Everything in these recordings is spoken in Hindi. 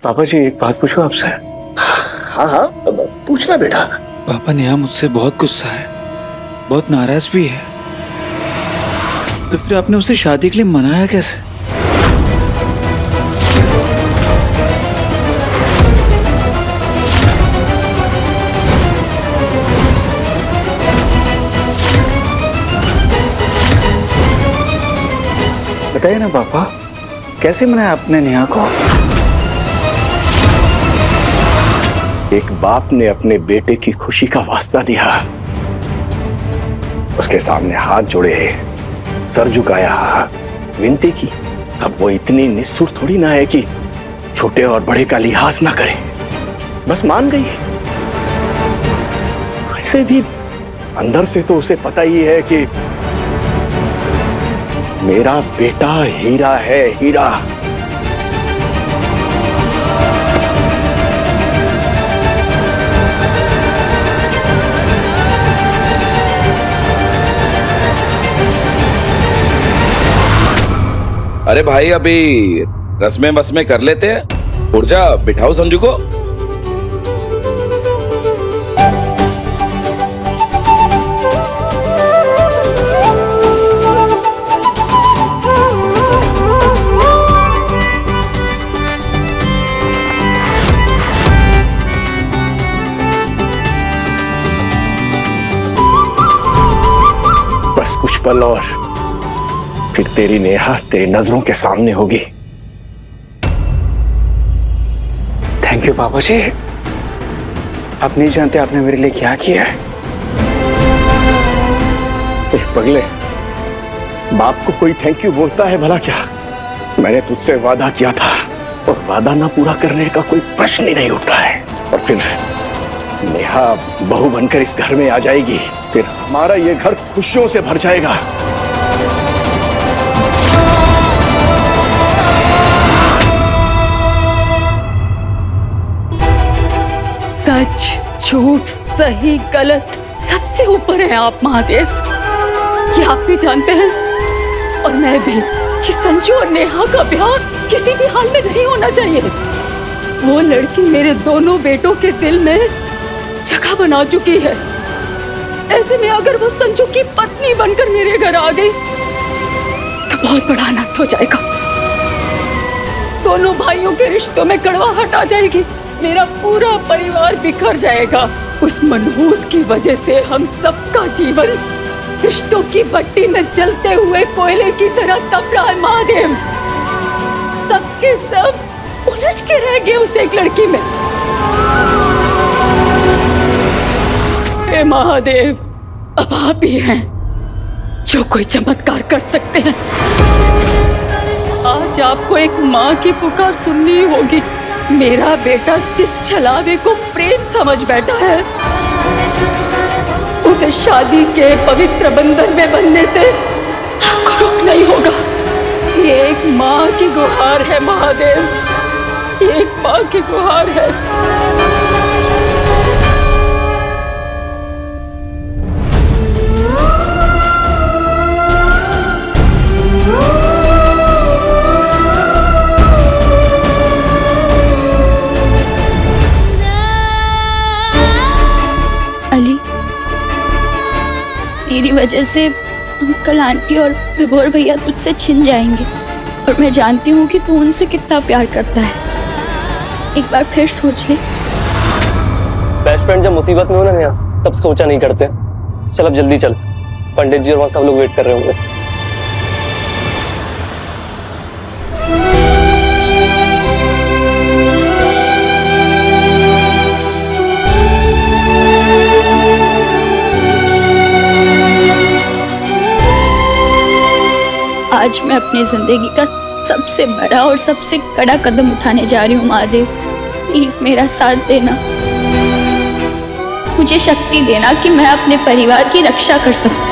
पापा जी एक बात पूछो आपसे। हाँ हाँ पूछना बेटा। पापा नेहा मुझसे बहुत गुस्सा है, बहुत नाराज भी है, तो फिर आपने उसे शादी के लिए मनाया कैसे? बताइए ना पापा, कैसे मनाया आपने नेहा को? एक बाप ने अपने बेटे की खुशी का वास्ता दिया, उसके सामने हाथ जोड़े, सर झुकाया, विनती की। अब वो इतनी निष्ठुर थोड़ी ना है कि छोटे और बड़े का लिहाज ना करे, बस मान गई। वैसे भी अंदर से तो उसे पता ही है कि मेरा बेटा हीरा है, हीरा। अरे भाई अभी रस्में बसमें कर लेते हैं। ऊर्जा बिठाओ संजू को। बस कुछ पल और फिर तेरी नेहा तेरी नजरों के सामने होगी। थैंक यू पापा जी, आप नहीं जानते आपने मेरे लिए क्या किया है। पगले, बाप को कोई थैंक यू बोलता है भला क्या? मैंने तुझसे वादा किया था और वादा ना पूरा करने का कोई प्रश्न ही नहीं उठता है। और फिर नेहा बहू बनकर इस घर में आ जाएगी, फिर हमारा ये घर खुशियों से भर जाएगा। सच झूठ सही गलत सबसे ऊपर है आप महादेव, ये आप भी जानते हैं और मैं भी, कि संजू और नेहा का ब्याह किसी भी हाल में नहीं होना चाहिए। वो लड़की मेरे दोनों बेटों के दिल में जगह बना चुकी है। ऐसे में अगर वो संजू की पत्नी बनकर मेरे घर आ गई तो बहुत बड़ा अनर्थ हो जाएगा। दोनों भाइयों के रिश्तों में कड़वाहट आ जाएगी, मेरा पूरा परिवार बिखर जाएगा। उस मनहूस की वजह से हम सबका जीवन रिश्तों की भट्टी में जलते हुए कोयले की तरह तप रहा है महादेव। सबके सब उलझ के रह गए उस एक लड़की में। हे महादेव, अब आप ही हैं जो कोई चमत्कार कर सकते हैं। आज आपको एक माँ की पुकार सुननी होगी। मेरा बेटा जिस छलावे को प्रेम समझ बैठा है, उसे शादी के पवित्र बंधन में बंधने से आपको रोकना ही होगा। ये एक माँ की गुहार है महादेव, ये एक माँ की गुहार है। मेरी वजह से अंकल आंटी और विभोर भैया तुझसे छिन जाएंगे और मैं जानती हूँ कि तू उनसे कितना प्यार करता है। एक बार फिर सोच ले। बेस्ट फ्रेंड जब मुसीबत में हो ना नेहा, तब सोचा नहीं करते। चल अब जल्दी चल, पंडित जी और वहाँ सब लोग वेट कर रहे होंगे। आज मैं अपनी जिंदगी का सबसे बड़ा और सबसे कड़ा कदम उठाने जा रही हूँ महादेव। प्लीज मेरा साथ देना, मुझे शक्ति देना कि मैं अपने परिवार की रक्षा कर सकूं।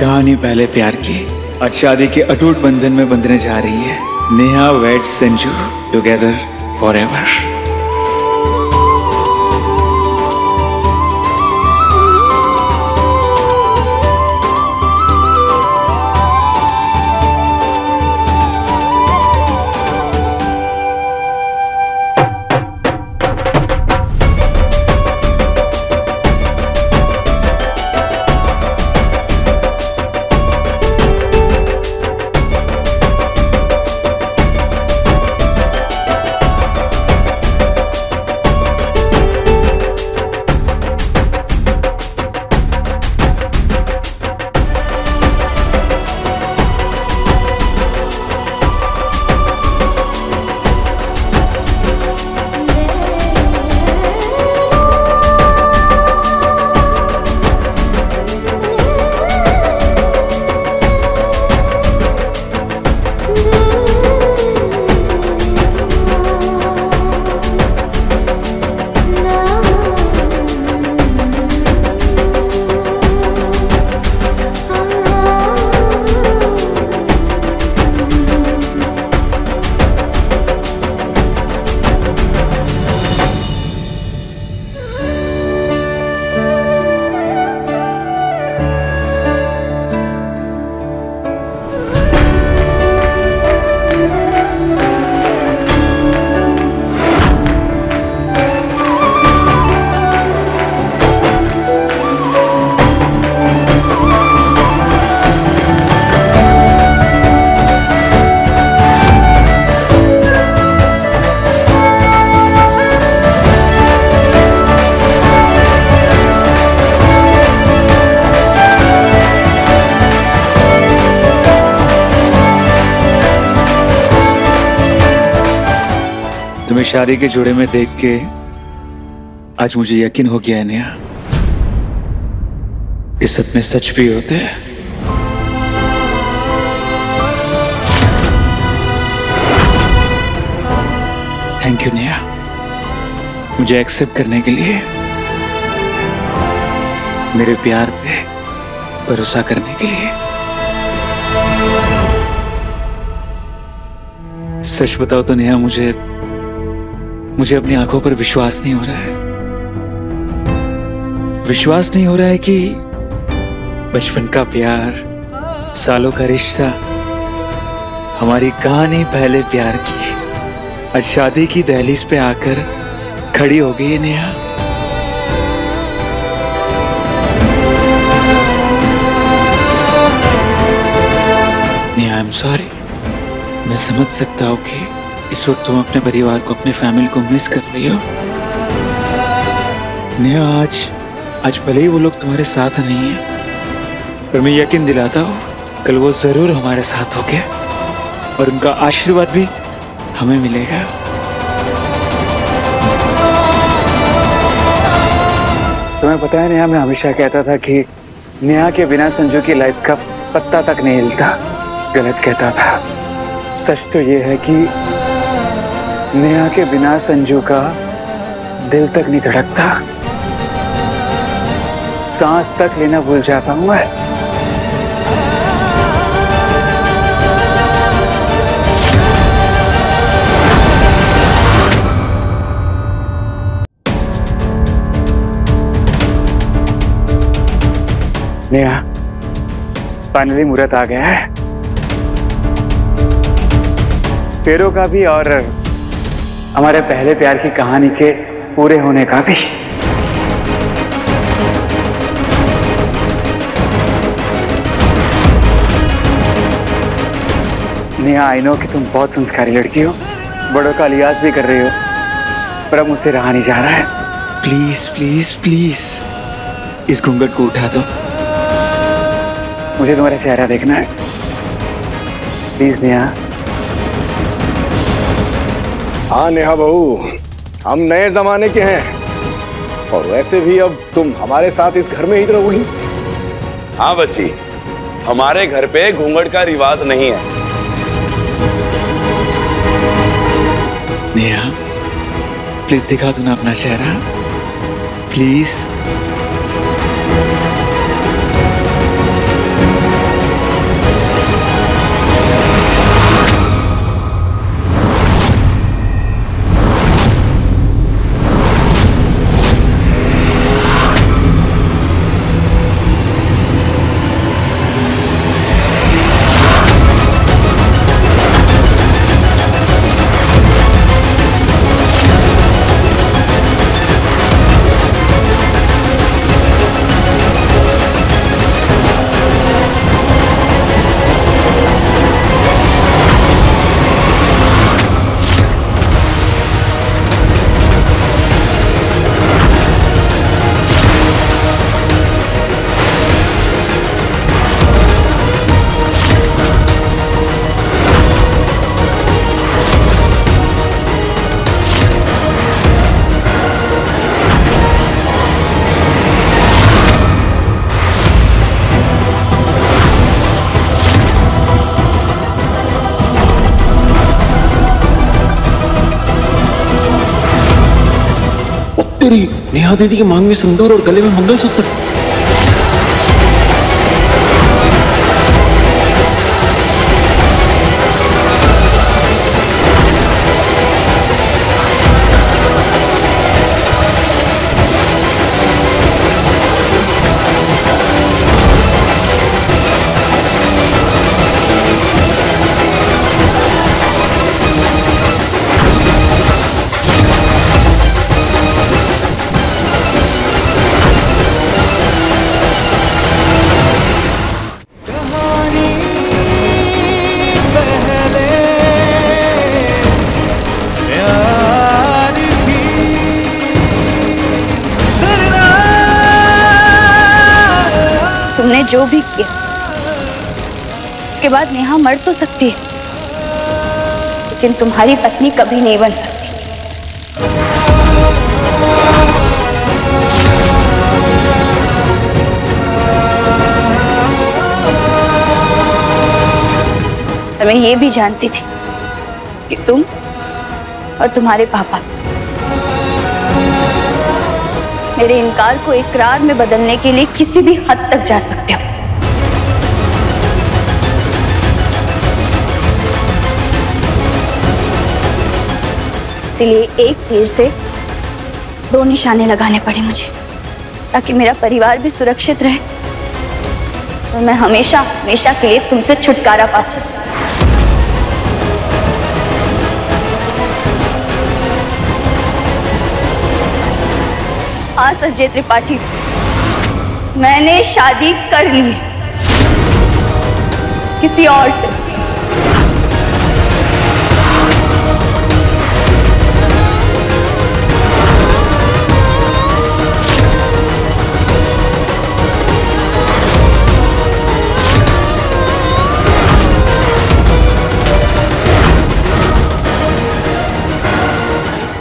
कहानी पहले प्यार की और शादी के अटूट बंधन में बंधने जा रही है। Neha weds Sanju together forever. तुम्हें शादी के जोड़े में देख के आज मुझे यकीन हो गया है नेहा, कि सपने सच भी होते हैं। थैंक यू नेहा, मुझे एक्सेप्ट करने के लिए, मेरे प्यार पे भरोसा करने के लिए। सच बताओ तो नेहा, मुझे अपनी आंखों पर विश्वास नहीं हो रहा है। विश्वास नहीं हो रहा है कि बचपन का प्यार, सालों का रिश्ता, हमारी कहानी पहले प्यार की आज शादी की दहलीज पे आकर खड़ी हो गई है Neha. Neha, I am sorry. मैं समझ सकता हूँ कि इस वक्त तुम अपने परिवार को, अपने फैमिली को मिस कर रही हो। नेहा, आज भले ही वो लोग तुम्हारे साथ नहीं है, पर मैं यकीन दिलाता हूँ कल वो जरूर हमारे साथ होंगे और उनका आशीर्वाद भी हमें मिलेगा। तुम्हें पता है नेहा, मैं हमेशा कहता था कि नेहा के बिना संजू की लाइफ का पत्ता तक नहीं हिलता। गलत कहता था। सच तो ये है कि नेहा के बिना संजू का दिल तक नहीं धड़कता, सांस तक लेना भूल जाता हूं मैं। नेहा, फाइनली मुहूर्त आ गया है, फेरों का भी और हमारे पहले प्यार की कहानी के पूरे होने का भी। नेहा, आई नो कि तुम बहुत संस्कारी लड़की हो, बड़ों का लिहाज भी कर रही हो, पर अब मुझसे रहा नहीं जा रहा है। प्लीज प्लीज प्लीज इस घूंघट को उठा दो, मुझे तुम्हारा चेहरा देखना है। प्लीज नेहा। हाँ नेहा बहू, हम नए जमाने के हैं और वैसे भी अब तुम हमारे साथ इस घर में ही रहोगी। हाँ बच्ची, हमारे घर पे घूंघट का रिवाज नहीं है। नेहा, प्लीज दिखा दो ना अपना चेहरा, प्लीज। तेरी नेहा दीदी के मांग में सिंदूर और गले में मंगलसूत्र। तुमने जो भी किया उसके बाद नेहा मर तो सकती है, लेकिन तुम्हारी पत्नी कभी नहीं बन सकती। मैं ये भी जानती थी कि तुम और तुम्हारे पापा मेरे इनकार को इकरार में बदलने के लिए किसी भी हद तक जा सकते हो। इसलिए एक तीर से दो निशाने लगाने पड़े मुझे, ताकि मेरा परिवार भी सुरक्षित रहे और मैं हमेशा हमेशा के लिए तुमसे छुटकारा पा सकूं। हाँ संजय त्रिपाठी, मैंने शादी कर ली है किसी और से।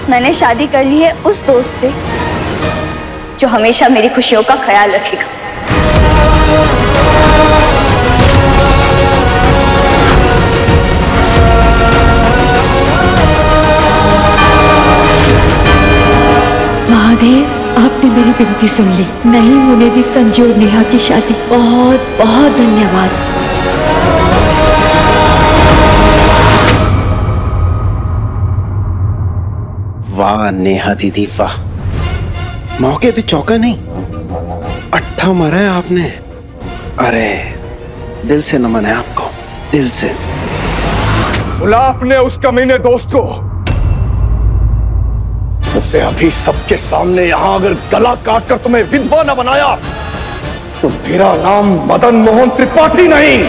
मैंने शादी कर ली है उस दोस्त से जो हमेशा मेरी खुशियों का ख्याल रखेगा। महादेव, आपने मेरी विनती सुन ली, नहीं होने दी संजय और नेहा की शादी। बहुत बहुत धन्यवाद। वाह नेहा दीदी वाह, मौके पे चौका नहीं, अट्ठा मारा है आपने। अरे दिल से नमन है आपको, दिल से। बुला अपने उस कमीने दोस्त को, उसे अभी सबके सामने यहां अगर गला काट कर तुम्हें विधवा न बनाया तो मेरा नाम मदन मोहन त्रिपाठी नहीं।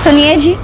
सुनिए जी,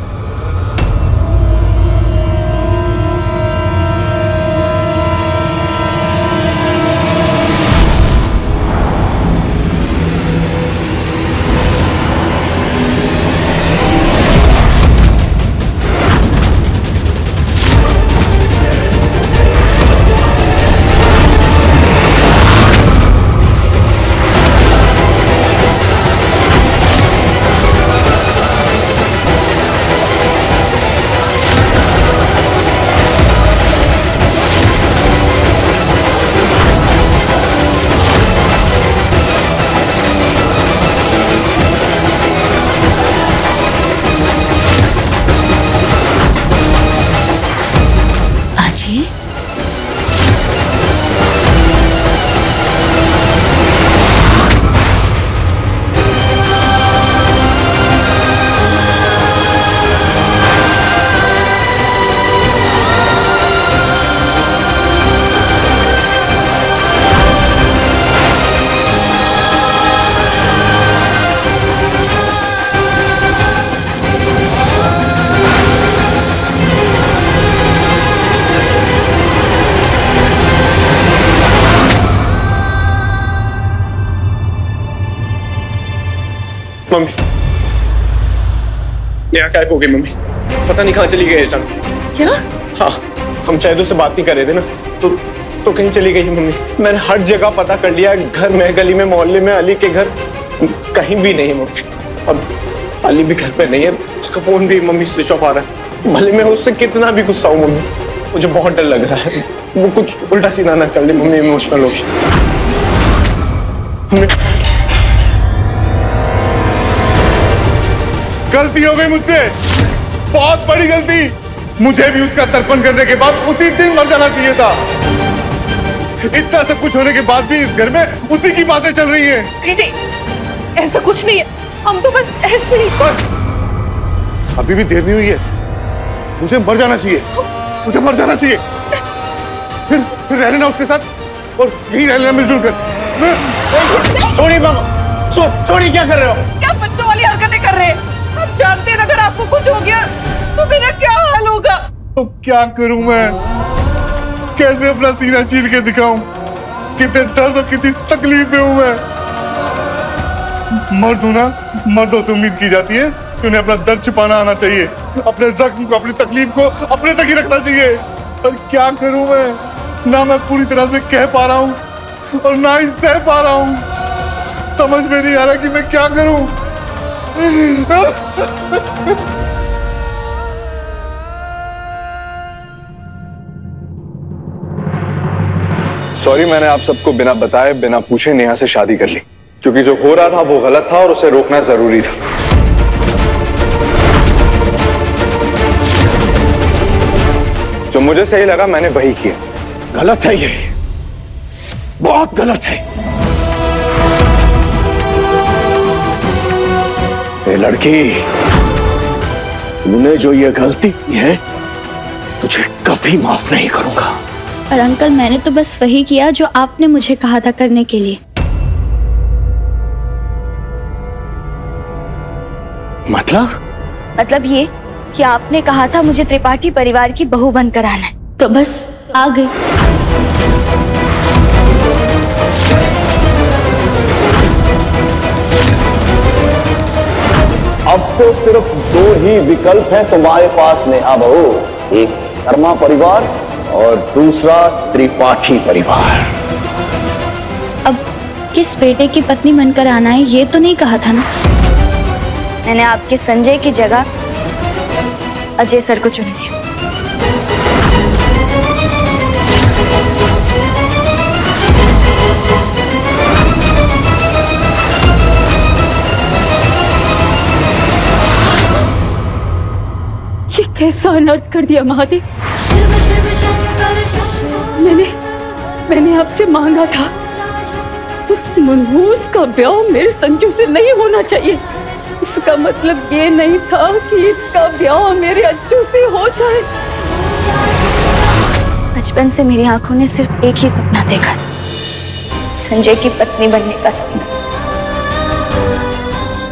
मम्मी नेहा गायब हो गई। मम्मी पता नहीं कहाँ चली गई अचानक। क्या? हाँ, हम शायद उससे बात नहीं कर रहे थे ना, तो कहीं चली गई मम्मी। मैंने हर जगह पता कर लिया, घर में, गली में, मोहल्ले में, अली के घर, कहीं भी नहीं मम्मी। अब अली भी घर पे नहीं है, उसका फोन भी मम्मी स्विच ऑफ आ रहा है। भले मैं उससे कितना भी गुस्सा हूं मम्मी, मुझे बहुत डर लग रहा है वो कुछ उल्टा सीधा ना कर ले। मम्मी इमोशनल होगी। गलती हो गई मुझसे, बहुत बड़ी गलती। मुझे भी उसका तर्पण करने के बाद उसी दिन मर जाना चाहिए था। इतना सब कुछ होने के बाद भी इस घर में उसी की बातें चल रही हैं। नहीं, ऐसा कुछ नहीं है, हम तो बस ऐसे ही। बस अभी भी देर नहीं हुई है, मुझे मर जाना चाहिए, मुझे मर जाना चाहिए। फिर रह लेना उसके साथ और यहीं रह लेना मिलजुल कर। छोड़िए मामा, छोड़िए, क्या कर रहे हो? क्या बच्चों वाली हरकतें कर रहे हैं? आप जानते हैं अगर आपको कुछ हो गया तो मेरा क्या हाल होगा? तो क्या करूं मैं, कैसे अपना सीना चीर के दिखाऊं कितने दर्द और कितनी तकलीफ में हूं मैं। मर्द हूं ना, मर्दों से उम्मीद की जाती है कि उन्हें अपना दर्द छिपाना आना चाहिए, अपने जख्म को, अपनी तकलीफ को अपने तक ही रखना चाहिए। और क्या करूं मैं, ना मैं पूरी तरह से कह पा रहा हूं और ना ही सह पा रहा हूं। समझ में नहीं आ रहा कि मैं क्या करूं। सॉरी, मैंने आप सबको बिना बताए बिना पूछे नेहा से शादी कर ली, क्योंकि जो हो रहा था वो गलत था और उसे रोकना जरूरी था। जो मुझे सही लगा मैंने वही किया। गलत है, ये बहुत गलत है। ये लड़की, तूने जो ये गलती की है तुझे कभी माफ नहीं करूंगा। पर अंकल, मैंने तो बस वही किया जो आपने मुझे कहा था करने के लिए। मतलब ये कि आपने कहा था मुझे त्रिपाठी परिवार की बहू बनकर आना है, तो बस आ गई। अब तो सिर्फ दो ही विकल्प हैं तुम्हारे पास नेहा बहू, एक शर्मा परिवार और दूसरा त्रिपाठी परिवार। अब किस बेटे की पत्नी बनकर आना है ये तो नहीं कहा था ना। मैंने आपके संजय की जगह अजय सर को चुन लिया। ये कैसा अनर्थ कर दिया महादेव। मैंने आपसे मांगा था उस मनहूस का ब्याह मेरे संजू से नहीं होना चाहिए। इसका मतलब ये नहीं था कि इसका ब्याह मेरे अच्छू से हो जाए। बचपन से मेरी आंखों ने सिर्फ एक ही सपना देखा था, संजय की पत्नी बनने का सपना।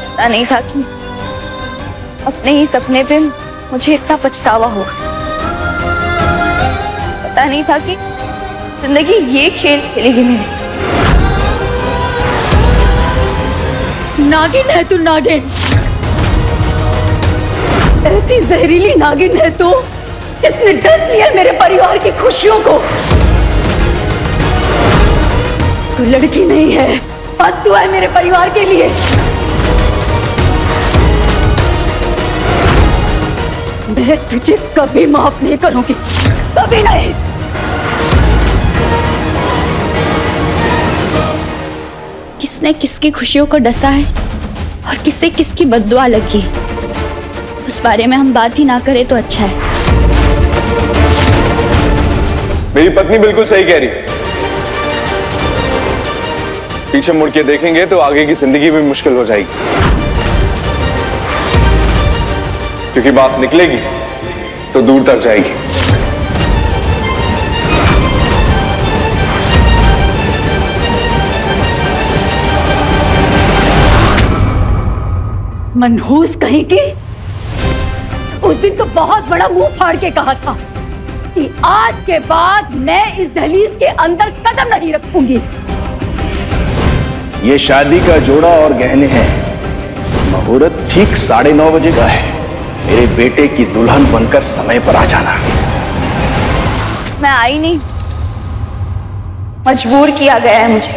पता नहीं था कि अपने ही सपने पे मुझे इतना पछतावा होगा। पता नहीं था कि जिंदगी ये खेल खेलेगी मेरे साथ। नागिन है तू, नागिन। ऐसी जहरीली नागिन है तू जिसने डस लिया मेरे परिवार की खुशियों को। तू लड़की नहीं है, फालतू है मेरे परिवार के लिए। मैं तुझे कभी माफ नहीं करूंगी, कभी नहीं। किसने किसकी खुशियों को डसा है और किसे किसकी बद्दुआ लगी, उस बारे में हम बात ही ना करें तो अच्छा है। मेरी पत्नी बिल्कुल सही कह रही। पीछे मुड़ के देखेंगे तो आगे की जिंदगी भी मुश्किल हो जाएगी, क्योंकि बात निकलेगी तो दूर तक जाएगी। मनहूस कहीं की, उस दिन तो बहुत बड़ा मुंह फाड़ के कहा था कि आज के बाद मैं इस दहलीज के अंदर कदम नहीं रखूंगी। ये शादी का जोड़ा और गहने हैं। मुहूर्त ठीक 9:30 बजे का है। मेरे बेटे की दुल्हन बनकर समय पर आ जाना। मैं आई नहीं, मजबूर किया गया है मुझे।